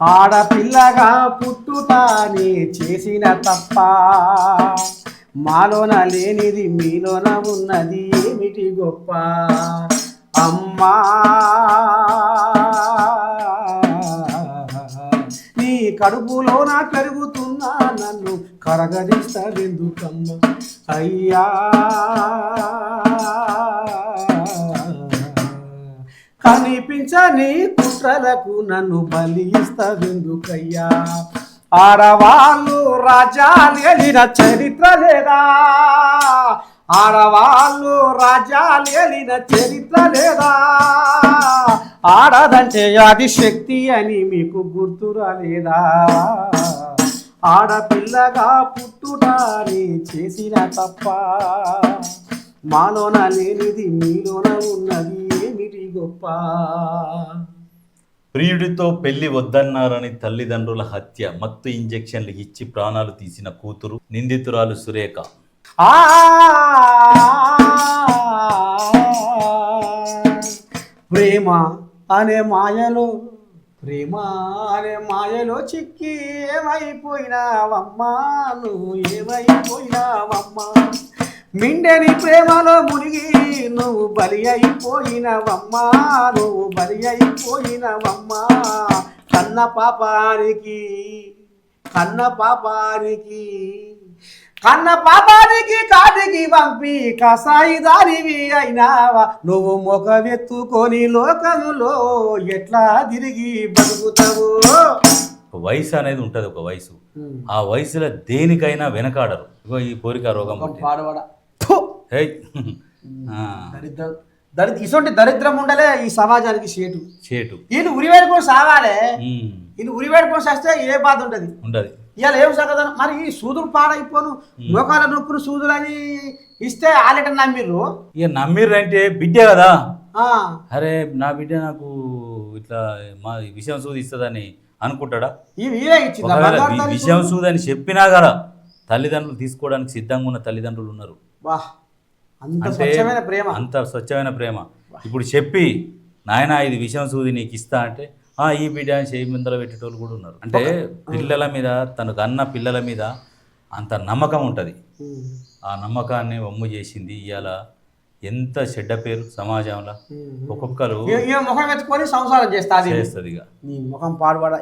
ఆడపిల్లగా పుట్టుతాని చేసిన తప్ప మాలోన లేనిది మీలోన ఉన్నది ఏమిటి గొప్ప అమ్మా నీ కడుపులోన పెరుగుతున్నా నన్ను కరగదీస్తావెందుకమ్మ అయ్యా కనిపించని కుట్రలకు నన్ను బలి ఇస్తావెందుకయ్యా ఆడవాళ్ళు రాజ్యాలు ఏలిన చరిత్ర లేదా ఆడవాళ్ళు రాజ్యాలు ఏలిన చరిత్ర లేదా ఆడదంటే అది శక్తి అని మీకు గుర్తురాలేదా ఆడపిల్లగా పుట్టుటాని చేసిన తప్ప మాలోన లేనిది మీలోన ఉన్నది ఏమిటి గొప్ప ప్రియుడితో పెళ్లి వద్దన్నారని తల్లిదండ్రుల హత్య మత్తు ఇంజెక్షన్లు ఇచ్చి ప్రాణాలు తీసిన కూతురు నిందితురాలు సురేఖ. ప్రేమ అనే మాయలో ప్రేమ అనే మాయలో చిక్కి ఏమైపోయినావమ్మా నువ్వు ఏమైపోయినావమ్మా మిండెని ప్రేమలో మునిగి నువ్వు బలి అయిపోయినవమ్మా నువ్వు బలి అయిపోయినవమ్మా కన్న పాపానికి కాటికి పంపి కసాయి దానివి అయినావా నువ్వు మొఖవెత్తుకొని లోకములో ఎట్లా తిరిగి బతుకుతావు. వయసు అనేది ఉంటది, ఒక వయసు. ఆ వయసులో దేనికైనా వెనకాడరు. ఇగో ఈ కోరిక రోగం ఇటువంటి దరిద్రం ఉండలే ఈ సమాజానికి చేటు. వీళ్ళు ఉరివేడుకొని సాగాలే, వీళ్ళు ఉరివేడుకొని చేస్తే ఏ బాధ ఉంటది ఉండదు. ఇవాళ ఏం సగదనం మరి ఈ సూదులు పాడైపోను మోకాల నొప్పులు సూదులని ఇస్తే ఆలెట నమ్మిర్రు. ఇక నమ్మిర్రు అంటే బిడ్డే కదా, అరే నా బిడ్డ నాకు ఇట్లా మా విషయం సూది ఇస్తుందని అనుకుంటాడా? విషయం సూదని చెప్పినా కదా తల్లిదండ్రులు తీసుకోవడానికి సిద్ధంగా ఉన్న తల్లిదండ్రులు ఉన్నారు. అంత స్వచ్ఛమైన ప్రేమ. ఇప్పుడు చెప్పి నాయన ఇది విషయం సూది నీకు ఇస్తా అంటే ఈ బిడ్డ చేయి ముందర పెట్టేటోళ్ళు కూడా ఉన్నారు. అంటే పిల్లల మీద, తనకు అన్న పిల్లల మీద అంత నమ్మకం ఉంటుంది. ఆ నమ్మకాన్ని వమ్ము చేసింది. ఇవాళ ఎంత చెడ్డ పేరు సమాజంలో. ఒక్కొక్కరు ముఖం ఎత్తుకొని సంసారం చేస్తుంది. ఇక ముఖం పాడుబడ